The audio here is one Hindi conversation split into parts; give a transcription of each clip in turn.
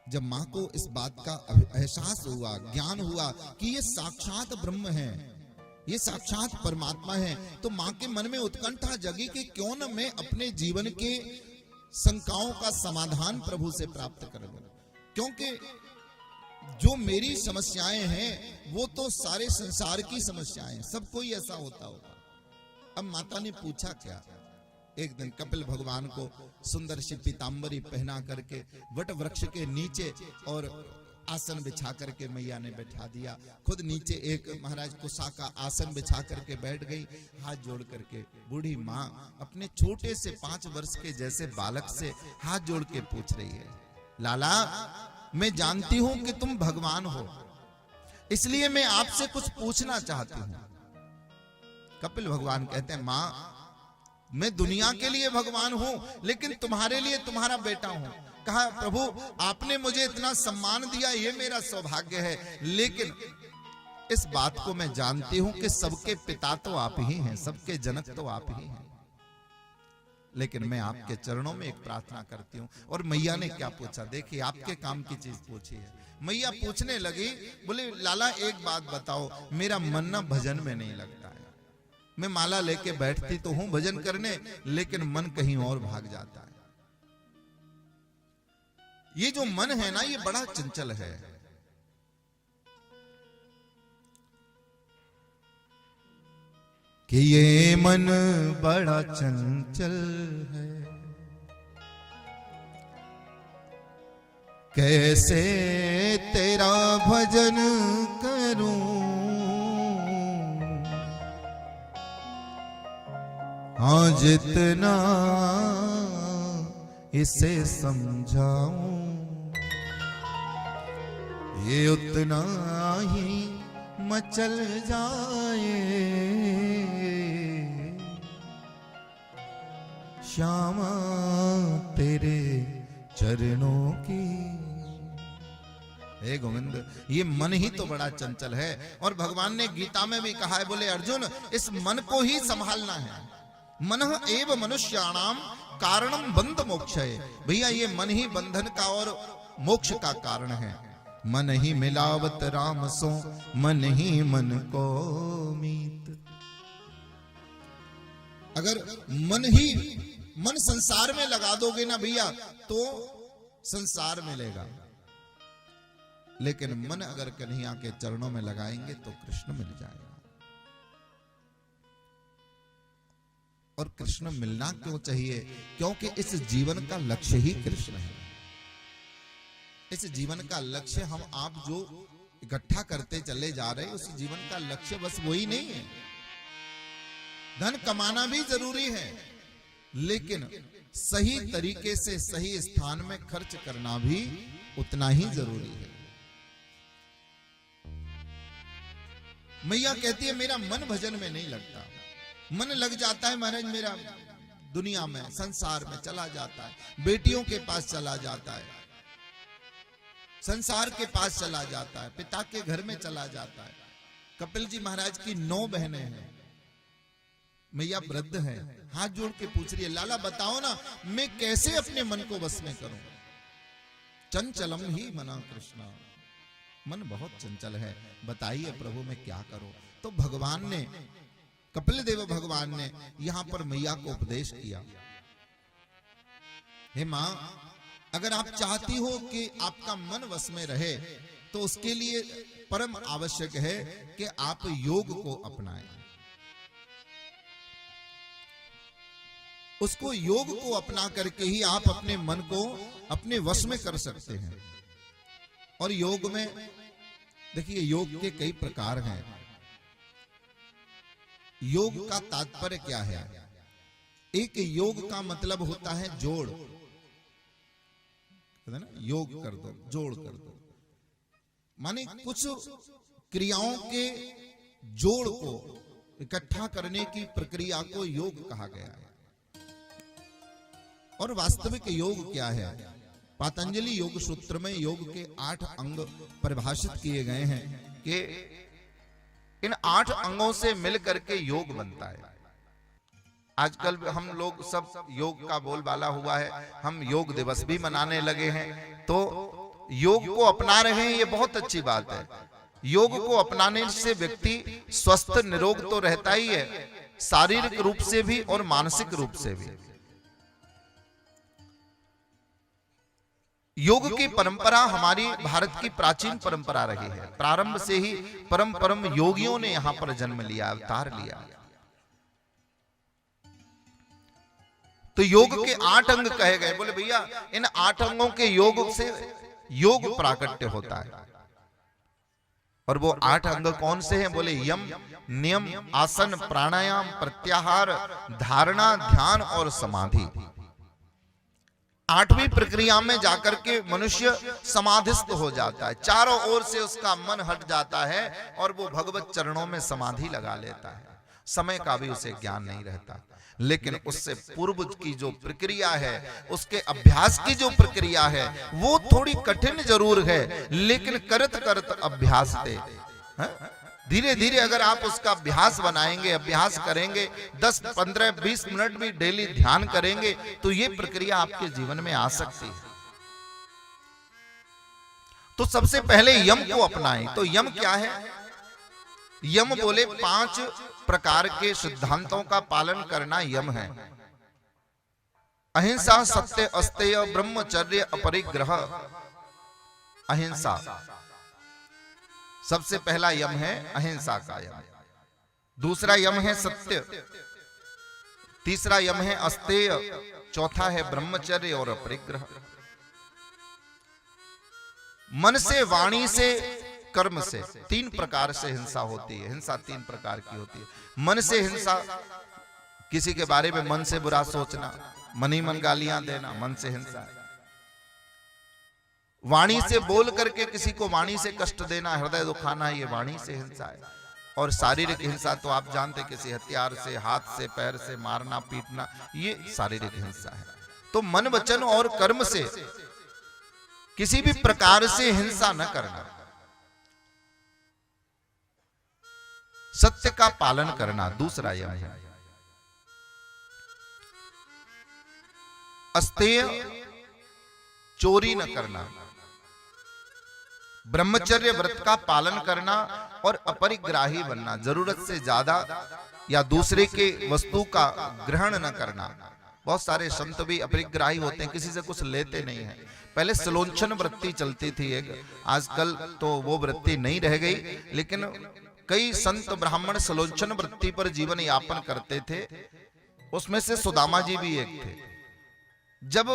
जब माँ को इस बात का एहसास हुआ, ज्ञान हुआ कि ये साक्षात ब्रह्म है, ये साक्षात परमात्मा है, तो माँ के मन में उत्कंठा जगी कि क्यों न मैं अपने जीवन के शंकाओं का समाधान प्रभु से प्राप्त कर लूं। क्योंकि जो मेरी समस्याएं हैं वो तो सारे संसार की समस्याएं, सब कोई ऐसा होता होगा। अब माता ने पूछा क्या, एक दिन कपिल भगवान को सुंदर सी पीतांबरी पहना करके वट वृक्ष के नीचे और आसन बिछा करके मैया ने बैठा दिया। खुद नीचे एक महाराज कुसा का आसन बिछा करके बैठ गई। हाथ जोड़ करके बूढ़ी माँ अपने छोटे से 5 वर्ष के जैसे बालक से हाथ जोड़ के पूछ रही है, लाला मैं जानती हूं कि तुम भगवान हो, इसलिए मैं आपसे कुछ पूछना चाहती हूं। कपिल भगवान कहते हैं, माँ मैं दुनिया के लिए भगवान हूं, लेकिन तुम्हारे लिए तुम्हारा बेटा हूं। कहा, प्रभु आपने मुझे इतना सम्मान दिया, ये मेरा सौभाग्य है, लेकिन इस बात को मैं जानती हूं कि सबके पिता तो आप ही हैं, सबके जनक तो आप ही हैं, लेकिन मैं आपके चरणों में एक प्रार्थना करती हूं। और मैया ने क्या पूछा, देखिए आपके काम की चीज पूछी है। मैया पूछने लगी, बोले लाला एक बात बताओ, मेरा मन ना भजन में नहीं लगता है, मैं माला लेके बैठती तो हूं भजन करने, लेकिन मन कहीं और भाग जाता है। ये जो मन है ना, ये बड़ा चंचल है। कि ये मन बड़ा चंचल है, कैसे तेरा भजन करूं, हाँ जितना इसे समझाऊं ये उतना ही मचल जाए, श्यामा तेरे चरणों की। हे गोविंद, ये मन ही तो बड़ा चंचल है। और भगवान ने गीता में भी कहा है, बोले अर्जुन इस मन को ही संभालना है। मनः एव मनुष्याणाम कारणम बंध मोक्षय। भैया ये मन ही बंधन का और मोक्ष का कारण है। मन ही मिलावत राम सो, मन ही मन को मीत। अगर मन संसार में लगा दोगे ना भैया, तो संसार मिलेगा, लेकिन मन अगर कन्हैया के चरणों में लगाएंगे तो कृष्ण मिल जाएगा। और कृष्ण मिलना क्यों चाहिए? क्योंकि इस जीवन का लक्ष्य ही कृष्ण है। इस जीवन का लक्ष्य हम आप जो इकट्ठा करते चले जा रहे हैं, उस जीवन का लक्ष्य बस वही नहीं है। धन कमाना भी जरूरी है, लेकिन सही तरीके से सही स्थान में खर्च करना भी उतना ही जरूरी है। मैया कहती है मेरा मन भजन में नहीं लगता। मन लग जाता है महाराज मेरा दुनिया में, संसार में चला जाता है, बेटियों के पास चला जाता है, संसार के पास चला जाता है, पिता के घर में चला जाता है। कपिल जी महाराज की 9 बहनें हैं, मैया वृद्ध है, हाथ जोड़ के पूछ रही है, लाला बताओ ना मैं कैसे अपने मन को वश में करूं। चंचलम ही मना कृष्णा, मन बहुत चंचल है, बताइए प्रभु मैं क्या करूं। तो भगवान ने, कपिल देव भगवान ने यहां पर मैया को उपदेश किया, हे मां अगर आप चाहती हो कि आपका मन वश में रहे, तो उसके लिए परम आवश्यक है कि आप योग को अपनाएं। उसको योग को अपना करके ही आप अपने मन को अपने वश में कर सकते हैं। और योग में देखिए, योग के कई प्रकार हैं। योग का तात्पर्य क्या है? एक योग का मतलब होता है जोड़, है ना, योग कर दो, जोड़ कर दो, माने कुछ क्रियाओं के जोड़ को इकट्ठा करने की प्रक्रिया को योग कहा गया है। और वास्तविक योग क्या है? पतंजलि योग सूत्र में योग के 8 अंग परिभाषित किए गए हैं कि इन 8 अंगों से मिलकर के योग बनता है। आजकल हम लोग सब योग का बोलबाला हुआ है, हम योग दिवस भी मनाने लगे हैं। तो योग को अपना रहे हैं, ये बहुत अच्छी बात है। योग को अपनाने से व्यक्ति स्वस्थ निरोग तो रहता ही है, शारीरिक रूप से भी और मानसिक रूप से भी। योग की परंपरा हमारी भारत की प्राचीन परंपरा रही है। प्रारंभ से ही परम परम योगियों ने यहां पर जन्म लिया, अवतार लिया। तो योग के 8 अंग कहे गए। बोले भैया इन 8 अंगों के योग से योग प्राकट्य होता है। और वो 8 अंग कौन से हैं? बोले यम, नियम, आसन, प्राणायाम, प्रत्याहार, धारणा, ध्यान और समाधि। 8वीं प्रक्रिया में जाकर के मनुष्य समाधिस्थ हो जाता है, चारों ओर से उसका मन हट जाता है और वो भगवत चरणों में समाधि लगा लेता है। समय का भी उसे ज्ञान नहीं रहता। लेकिन उससे पूर्व की जो प्रक्रिया है, उसके अभ्यास की जो प्रक्रिया है, वो थोड़ी कठिन जरूर है, लेकिन करत करत अभ्यास दे, धीरे धीरे अगर आप उसका अभ्यास बनाएंगे, अभ्यास करेंगे, 10, 15, 20 मिनट भी डेली ध्यान करेंगे, तो ये प्रक्रिया आपके जीवन में आ सकती है। तो सबसे पहले यम को अपनाएं। तो यम क्या है? यम बोले 5 प्रकार के सिद्धांतों का पालन करना यम है। अहिंसा, सत्य, अस्तेय, ब्रह्मचर्य, अपरिग्रह। अहिंसा सबसे पहला यम है, अहिंसा का यम। दूसरा यम है सत्य, तीसरा यम है अस्तेय, चौथा है ब्रह्मचर्य और अपरिग्रह। मन से, वाणी से, कर्म से 3 प्रकार से हिंसा होती है। हिंसा 3 प्रकार की होती है। मन से हिंसा, किसी के बारे में मन से बुरा सोचना, मन ही मन गालियां देना, मन से हिंसा है। वाणी से बोल करके किसी को वाणी से कष्ट देना, हृदय दुखाना, ये वाणी से हिंसा है। और शारीरिक हिंसा तो आप जानते, किसी हथियार से, हाथ से, पैर से मारना, पीटना, ये शारीरिक हिंसा है। तो मन, वचन और कर्म से किसी भी प्रकार से हिंसा न करना। सत्य का पालन करना दूसरा यम है। अस्तेय, चोरी न करना। ब्रह्मचर्य व्रत का पालन करना और अपरिग्राही बनना, जरूरत से ज्यादा या दूसरे के वस्तु का ग्रहण न करना। बहुत सारे संत भी अपरिग्राही होते हैं, किसी से कुछ लेते नहीं है। पहले सलोंछन वृत्ति चलती थी एक, आजकल तो वो वृत्ति नहीं रह गई, लेकिन कई संत ब्राह्मण सलोंछन वृत्ति पर जीवन यापन करते थे। उसमें से सुदामा जी भी एक थे। जब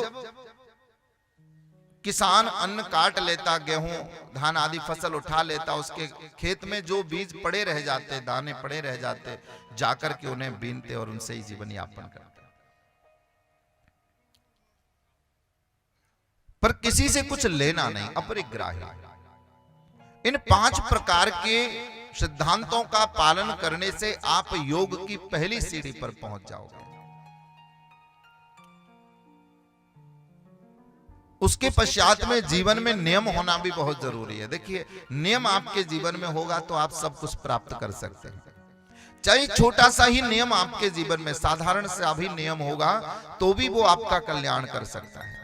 किसान अन्न काट लेता, गेहूं, धान आदि फसल उठा लेता, उसके खेत में जो बीज पड़े रह जाते, दाने पड़े रह जाते, जाकर के उन्हें बीनते और उनसे ही जीवन यापन करते। पर किसी से कुछ लेना नहीं, अपरिग्राही। इन 5 प्रकार के सिद्धांतों का पालन करने से आप योग की पहली सीढ़ी पर पहुंच जाओगे। उसके पश्चात में जीवन में नियम होना भी बहुत जरूरी है। देखिए, नियम आपके जीवन में होगा तो आप सब कुछ प्राप्त कर सकते हैं। चाहे छोटा सा ही नियम आपके जीवन में, साधारण सा भी नियम होगा तो भी वो आपका कल्याण कर सकता है।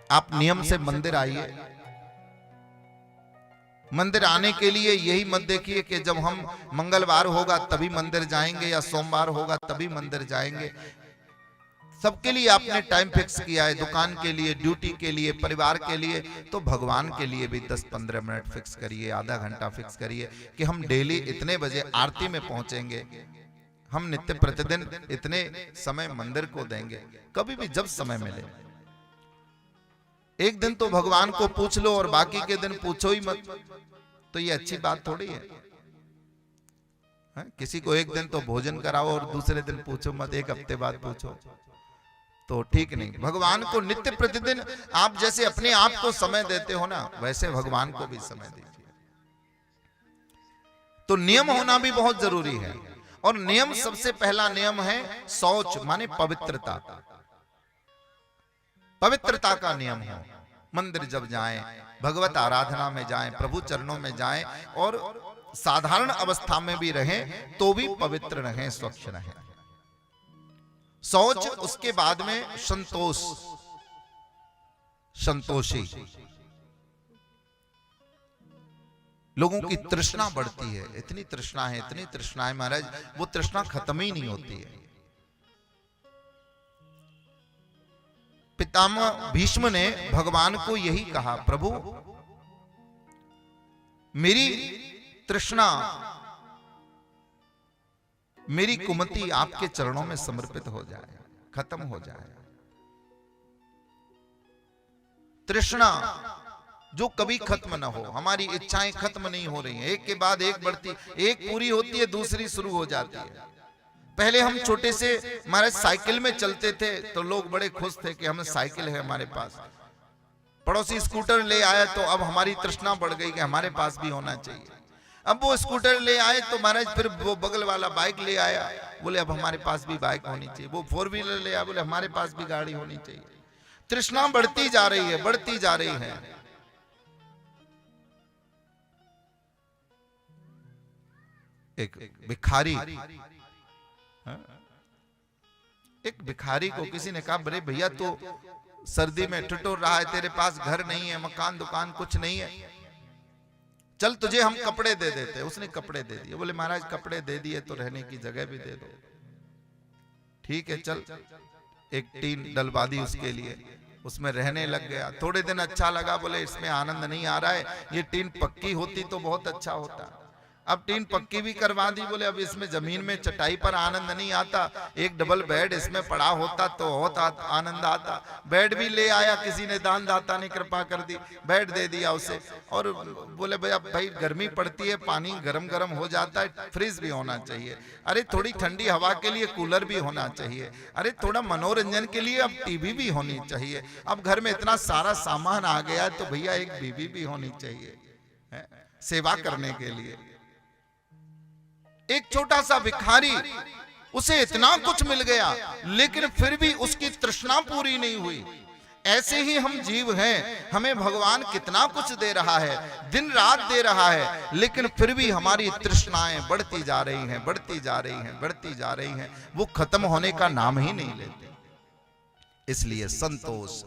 आप नियम से मंदिर आइए। मंदिर आने के लिए यही मत देखिए कि जब हम मंगलवार होगा तभी मंदिर जाएंगे या सोमवार होगा तभी मंदिर जाएंगे। सबके लिए आपने टाइम फिक्स किया है, दुकान के लिए, ड्यूटी के लिए, परिवार के लिए, तो भगवान के लिए भी 10-15 मिनट फिक्स करिए, आधा घंटा फिक्स करिए कि हम डेली इतने बजे आरती में पहुंचेंगे, हम नित्य प्रतिदिन इतने समय मंदिर को देंगे। कभी भी जब समय मिले, एक दिन तो भगवान को पूछ लो और बाकी के दिन पूछो ही मत, तो ये अच्छी बात थोड़ी है। किसी को एक दिन तो भोजन कराओ और दूसरे दिन पूछो मत, एक हफ्ते बाद पूछो, तो ठीक नहीं। भगवान को नित्य प्रतिदिन आप जैसे अपने आप को समय देते हो ना, वैसे भगवान को भी समय दीजिए। तो नियम होना भी बहुत जरूरी है। और नियम, सबसे पहला नियम है शौच, माने पवित्रता। पवित्रता का नियम हो। मंदिर जब जाएं, भगवत आराधना में जाएं, प्रभु चरणों में जाएं, और साधारण अवस्था में भी रहें तो भी पवित्र रहें, स्वच्छ रहें। शौच, उसके बाद में संतोष। संतोषी। लोगों की तृष्णा बढ़ती है, इतनी तृष्णा है, इतनी तृष्णा है महाराज, वो तृष्णा खत्म ही नहीं होती है। पितामह भीष्म ने भगवान को यही कहा, प्रभु मेरी तृष्णा, मेरी कुमति आपके चरणों में समर्पित हो जाए, खत्म हो जाए। तृष्णा जो कभी खत्म ना हो, हमारी इच्छाएं खत्म नहीं हो रही हैं, एक के बाद एक बढ़ती, एक पूरी होती है दूसरी शुरू हो जाती है। पहले हम छोटे से महाराज साइकिल में चलते थे तो लोग बड़े खुश थे कि हमें साइकिल है हमारे पास। पड़ोसी स्कूटर ले आया तो अब हमारी तृष्णा बढ़ गई कि हमारे पास भी होना चाहिए। अब वो स्कूटर ले आए तो महाराज फिर वो बगल वाला बाइक ले आया, बोले अब हमारे पास भी बाइक होनी चाहिए। वो 4 व्हीलर ले आया, बोले हमारे पास भी गाड़ी होनी चाहिए। तृष्णा बढ़ती जा रही है, बढ़ती जा रही है। एक भिखारी, एक भिखारी को किसी ने कहा, बड़े भैया तो सर्दी में ठिठुर रहा है, तेरे पास घर नहीं है, मकान दुकान कुछ नहीं है, चल तुझे हम कपड़े दे देते। उसने कपड़े दे दिए। बोले महाराज कपड़े दे दिए तो रहने की जगह भी दे दो। ठीक है चल, एक टीन डलवा दी उसके लिए, उसमें रहने लग गया। थोड़े दिन अच्छा लगा, बोले इसमें आनंद नहीं आ रहा है, ये टीन पक्की होती तो बहुत अच्छा होता। अब टीन पक्की भी करवा दी, बोले अब इसमें जमीन में चटाई पर आनंद नहीं आता, एक डबल बेड इसमें पड़ा होता तो बहुत आनंद आता। बेड भी ले आया, किसी ने दान दाता ने कृपा कर दी, बेड दे दिया उसे। और बोले भैया भाई गर्मी पड़ती है, पानी गरम गरम हो जाता है, फ्रिज भी होना चाहिए। अरे थोड़ी ठंडी हवा के लिए कूलर भी होना चाहिए। अरे थोड़ा मनोरंजन के लिए अब टीवी भी होनी चाहिए। अब घर में इतना सारा सामान आ गया तो भैया एक बीवी भी होनी चाहिए सेवा करने के लिए। एक छोटा सा भिखारी, उसे इतना कुछ मिल गया लेकिन फिर भी उसकी तृष्णा पूरी नहीं हुई। ऐसे ही हम जीव हैं, हमें भगवान कितना कुछ दे रहा है, दिन रात दे रहा है, लेकिन फिर भी हमारी तृष्णाएं बढ़ती जा रही हैं, बढ़ती जा रही हैं, बढ़ती जा रही हैं, वो खत्म होने का नाम ही नहीं लेते। इसलिए संतोष,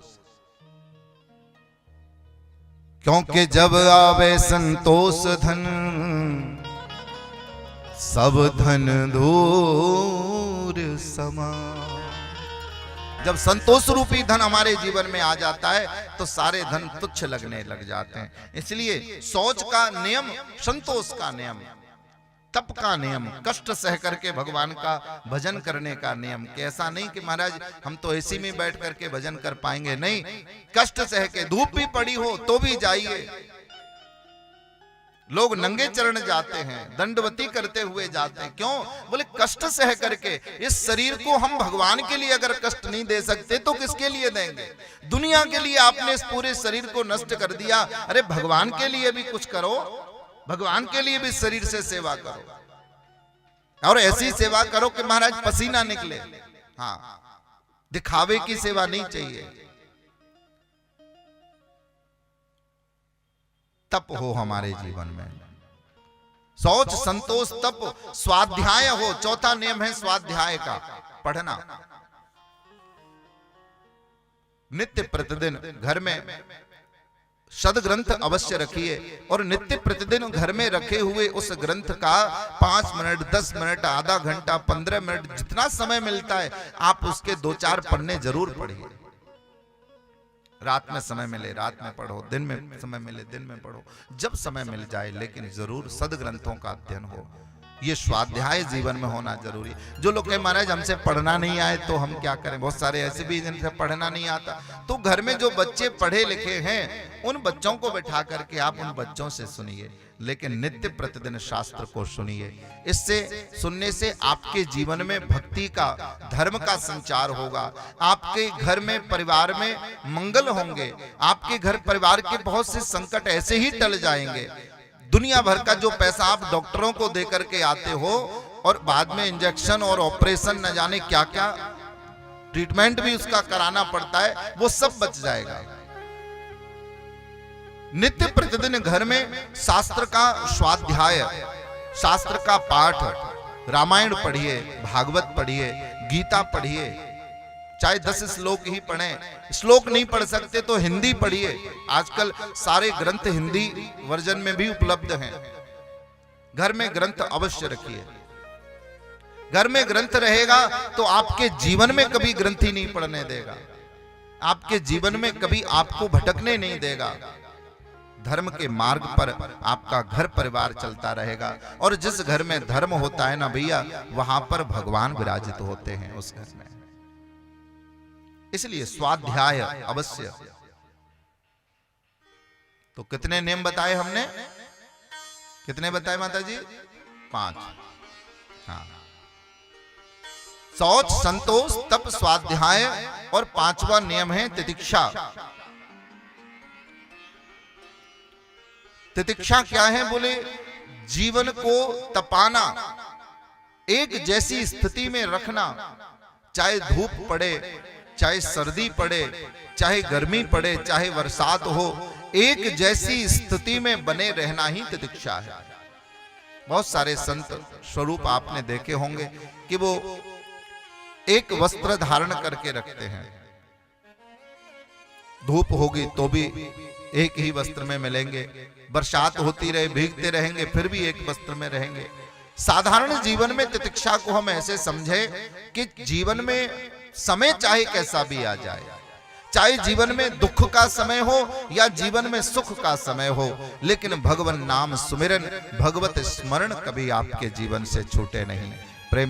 क्योंकि जब आवे संतोष धन, सब धन दूर समा। जब संतोष रूपी धन हमारे जीवन में आ जाता है तो सारे धन तुच्छ लगने लग जाते हैं। इसलिए शौच का नियम, संतोष का नियम, तप का नियम, कष्ट सह करके भगवान का भजन करने का नियम। कि ऐसा नहीं कि महाराज हम तो एसी में बैठ करके भजन कर पाएंगे, नहीं, कष्ट सह के, धूप भी पड़ी हो तो भी जाइए। लोग नंगे चरण जाते हैं, दंडवती करते हुए जाते हैं, क्यों? बोले कष्ट सह करके। इस शरीर को हम भगवान के लिए अगर कष्ट नहीं दे सकते तो किसके लिए देंगे? दुनिया के लिए आपने इस पूरे शरीर को नष्ट कर दिया, अरे भगवान के लिए भी कुछ करो, भगवान के लिए भी शरीर से सेवा करो। और ऐसी सेवा करो कि महाराज पसीना निकले। हाँ, दिखावे की सेवा नहीं चाहिए। तप हो हमारे जीवन में, शौच, संतोष, तप, स्वाध्याय हो। चौथा नियम है स्वाध्याय का, पढ़ना। नित्य प्रतिदिन घर में सदग्रंथ अवश्य रखिए और नित्य प्रतिदिन घर में रखे हुए उस ग्रंथ का 5 मिनट, 10 मिनट, आधा घंटा, 15 मिनट, जितना समय मिलता है आप उसके 2-4 पन्ने जरूर पढ़िए। रात में समय मिले रात में पढ़ो, दिन में समय मिले दिन में पढ़ो, जब समय मिल जाए, लेकिन जरूर सदग्रंथों का अध्ययन हो। ये स्वाध्याय जीवन में होना जरूरी। जो लोग कहे महाराज हमसे पढ़ना नहीं आए तो हम क्या करें, बहुत सारे ऐसे भी जिनसे पढ़ना नहीं आता, तो घर में जो बच्चे पढ़े लिखे हैं उन बच्चों को बैठा करके आप उन बच्चों से सुनिए, लेकिन नित्य प्रतिदिन शास्त्र को सुनिए। इससे सुनने से आपके जीवन में भक्ति का, धर्म का संचार होगा, आपके घर में, परिवार में मंगल होंगे, आपके घर परिवार के बहुत से संकट ऐसे ही टल जाएंगे। दुनिया भर का जो पैसा आप डॉक्टरों को दे करके आते हो और बाद में इंजेक्शन और ऑपरेशन न जाने क्या क्या ट्रीटमेंट भी उसका कराना पड़ता है, वो सब बच जाएगा। नित्य प्रतिदिन घर में शास्त्र का स्वाध्याय, शास्त्र का पाठ, रामायण पढ़िए, भागवत पढ़िए, गीता पढ़िए, चाहे 10 श्लोक ही पढ़ें, श्लोक नहीं पढ़ सकते तो हिंदी पढ़िए। आजकल सारे ग्रंथ हिंदी वर्जन में भी उपलब्ध हैं। घर में ग्रंथ अवश्य रखिए। घर में ग्रंथ रहेगा तो आपके जीवन में कभी ग्रंथी नहीं पढ़ने देगा, आपके जीवन में कभी आपको भटकने नहीं देगा। धर्म के मार्ग पर आपका घर परिवार चलता रहेगा, और जिस घर में धर्म होता है ना भैया, वहां पर भगवान विराजित होते हैं उस घर में। इसलिए स्वाध्याय अवश्य। तो कितने नियम बताए हमने? कितने बताए माता जी? 5। हाँ, शौच, संतोष, तप, स्वाध्याय, और 5वां नियम है तितिक्षा। तितिक्षा क्या है? बोले जीवन को तपाना, एक जैसी स्थिति में रखना, चाहे धूप पड़े, चाहे सर्दी पड़े, चाहे गर्मी पड़े, चाहे बरसात हो, एक जैसी स्थिति में बने रहना ही तितिक्षा है। बहुत सारे संत स्वरूप आपने देखे होंगे कि वो एक वस्त्र धारण करके रखते हैं, धूप होगी तो भी एक ही वस्त्र में मिलेंगे, बरसात होती रहे भीगते रहेंगे फिर भी एक वस्त्र में रहेंगे। साधारण जीवन में तितिक्षा को हम ऐसे समझे कि जीवन में समय चाहे कैसा भी आ जाए, चाहे जीवन में दुख का समय हो या जीवन में सुख का समय हो, लेकिन भगवान नाम सुमिरन, भगवत स्मरण कभी आपके जीवन से छूटे नहीं।